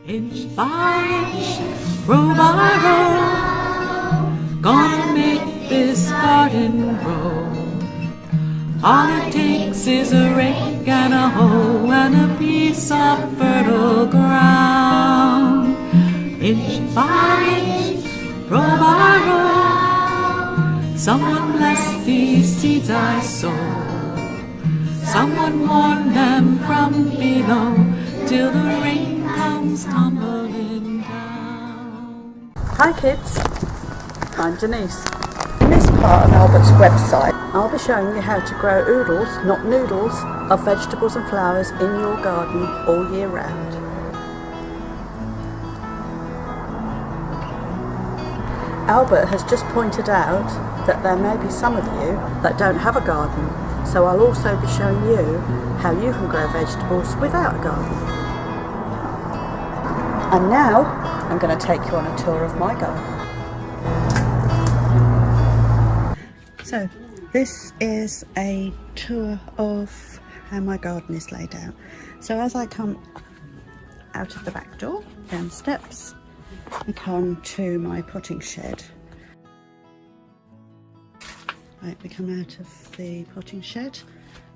Inch by inch, row by row, gonna make this garden grow. All it takes is a rake and a hoe and a piece of fertile ground. Inch by inch, row by row, someone bless these seeds I sow. Someone warn them from below till the rain comes tumbling down. Hi kids, I'm Denise. In this part of Albert's website, I'll be showing you how to grow oodles, not noodles, of vegetables and flowers in your garden all year round. Albert has just pointed out that there may be some of you that don't have a garden, so I'll also be showing you how you can grow vegetables without a garden. And now I'm going to take you on a tour of my garden. So this is a tour of how my garden is laid out. So as I come out of the back door, down the steps, I come to my potting shed. Right, we come out of the potting shed,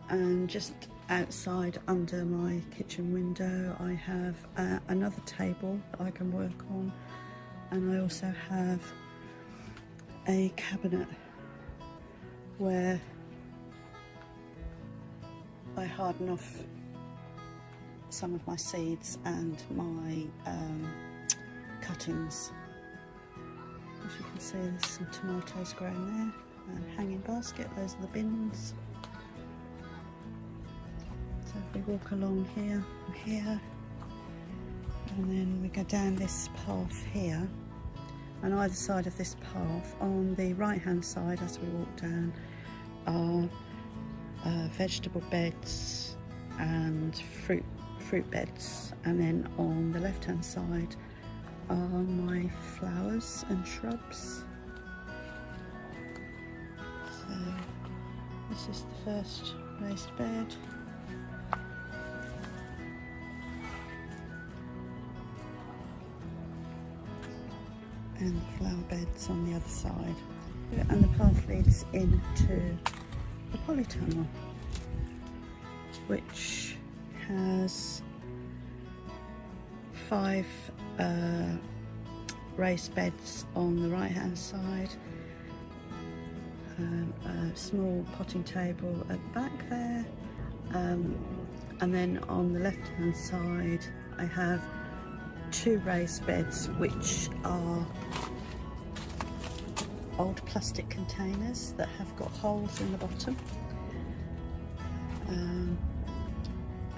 and just outside under my kitchen window I have another table that I can work on, and I also have a cabinet where I harden off some of my seeds and my cuttings. As you can see, there's some tomatoes growing there, and hanging basket, those are the bins. So if we walk along here and here, and then we go down this path here, and either side of this path, on the right hand side as we walk down, are vegetable beds and fruit beds, and then on the left hand side are my flowers and shrubs. So this is the first raised bed. And the flower beds on the other side. And the path leads into the polytunnel, which has 5 raised beds on the right hand side, a small potting table at the back there, and then on the left hand side I have 2 raised beds which are old plastic containers that have got holes in the bottom,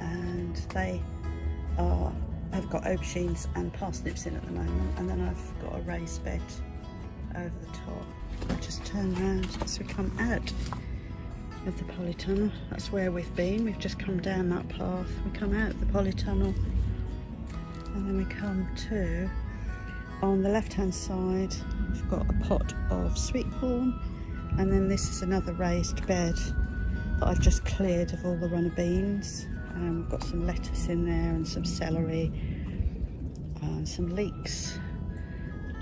and they have got aubergines and parsnips in at the moment, and then I've got a raised bed over the top. I'll just turn around as we come out of the polytunnel. That's where we've been. We've just come down that path. We come out of the polytunnel, and then we come to, on the left hand side we've got a pot of sweet corn, and then this is another raised bed that I've just cleared of all the runner beans. We've got some lettuce in there and some celery, some leeks,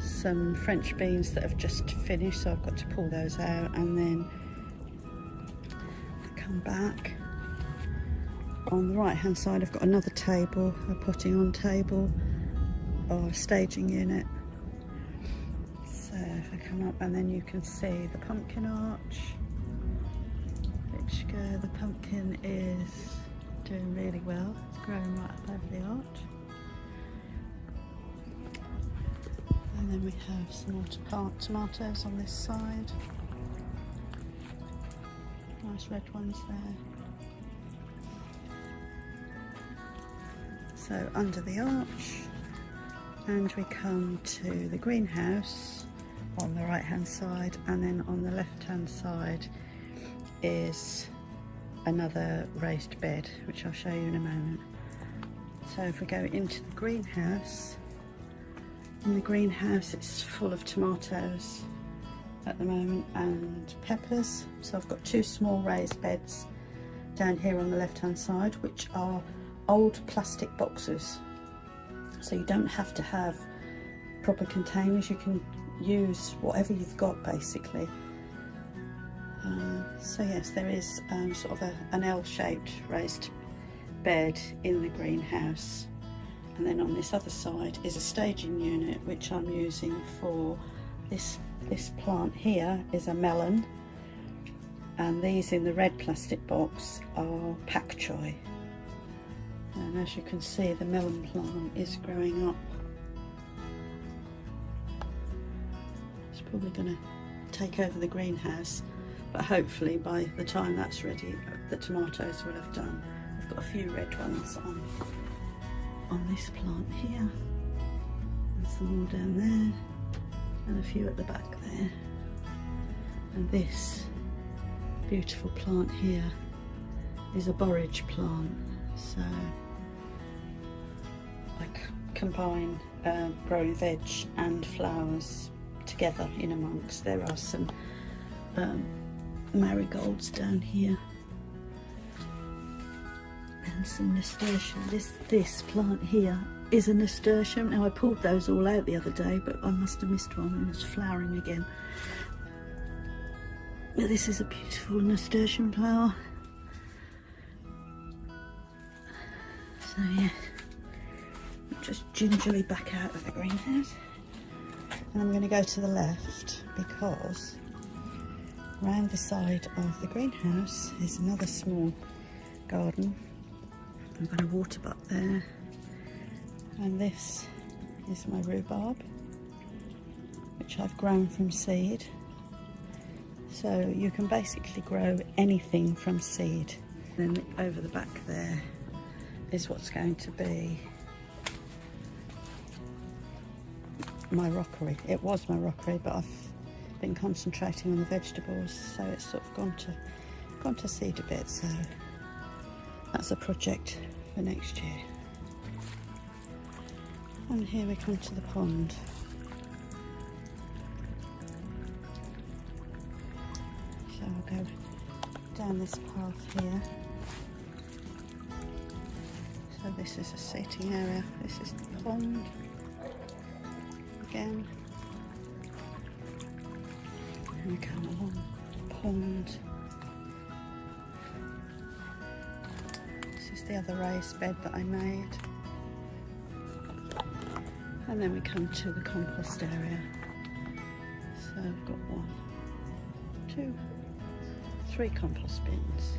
some French beans that have just finished, so I've got to pull those out. And then I come back, on the right hand side I've got another table, a potting on table or a staging unit. So if I come up, and then you can see the pumpkin arch, the pumpkin is doing really well. It's growing right up over the arch. And then we have some more tomatoes on this side. Nice red ones there. So under the arch, and we come to the greenhouse on the right hand side, and then on the left hand side is another raised bed, which I'll show you in a moment. So if we go into the greenhouse, in the greenhouse it's full of tomatoes at the moment and peppers. So I've got 2 small raised beds down here on the left hand side, which are old plastic boxes So you don't have to have proper containers, you can use whatever you've got basically. So yes, there is sort of an L-shaped raised bed in the greenhouse, and then on this other side is a staging unit which I'm using for this plant here is a melon, and these in the red plastic box are pak choi. And as you can see, the melon plant is growing up. It's probably going to take over the greenhouse, but hopefully by the time that's ready, the tomatoes will have done. I've got a few red ones on this plant here. There's some more down there, and a few at the back there. And this beautiful plant here is a borage plant. So I combine growing veg and flowers together in amongst. There are some marigolds down here and some nasturtium. This plant here is a nasturtium. Now I pulled those all out the other day, but I must have missed one and it's flowering again. But this is a beautiful nasturtium flower. So yeah, just gingerly back out of the greenhouse, and I'm going to go to the left because round the side of the greenhouse is another small garden. I've got a water butt there, and this is my rhubarb, which I've grown from seed. So you can basically grow anything from seed. Then over the back there is what's going to be my rockery. It was my rockery, but I've been concentrating on the vegetables, so it's sort of gone to seed a bit. So that's a project for next year. And here we come to the pond. So I'll go down this path here. So this is a seating area. This is the pond again. And we come along the pond. This is the other raised bed that I made. And then we come to the compost area. So I've got 1, 2, 3 compost bins.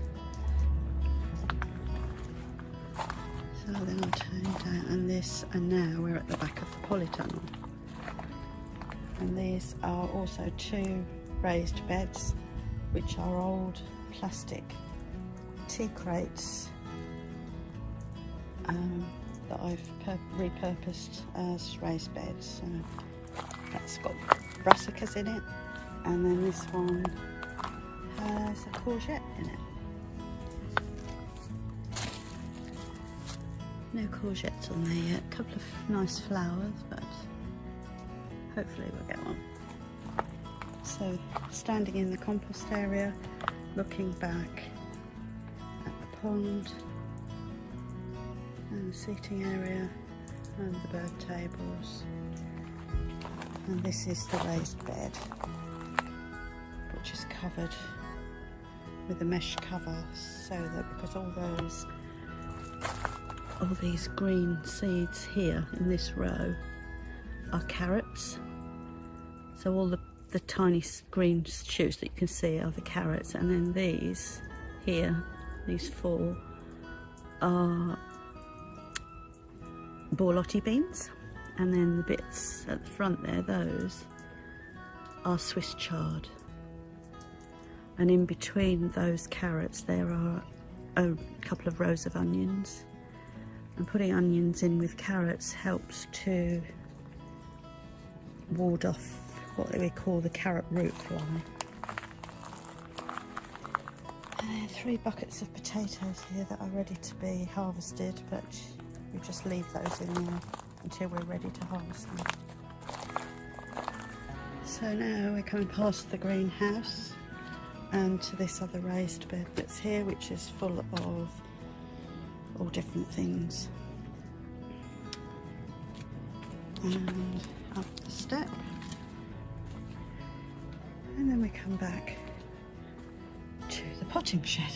So then I'll turn down, and now we're at the back of the polytunnel. And these are also 2 raised beds, which are old plastic tea crates that I've repurposed as raised beds. So that's got brassicas in it, and then this one has a courgette in it. No courgettes on there yet. A couple of nice flowers, but hopefully we'll get one. So standing in the compost area, looking back at the pond and the seating area and the bird tables. And this is the raised bed, which is covered with a mesh cover, so that because all these green seeds here in this row are carrots. So all the tiny green shoots that you can see are the carrots, and then these here, these 4 are borlotti beans, and then the bits at the front there, those are Swiss chard. And in between those carrots there are a couple of rows of onions. And putting onions in with carrots helps to ward off what we call the carrot root fly. And then 3 buckets of potatoes here that are ready to be harvested, but we just leave those in there until we're ready to harvest them. So now we're coming past the greenhouse and to this other raised bed that's here, which is full of all different things. and up the step, and then we come back to the potting shed.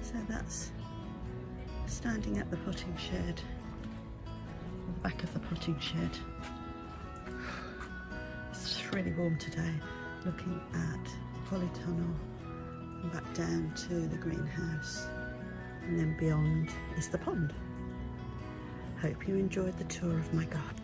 So that's standing at the potting shed, or the back of the potting shed. It's really warm today, looking at the polytunnel and back down to the greenhouse, and then beyond is the pond. Hope you enjoyed the tour of my garden.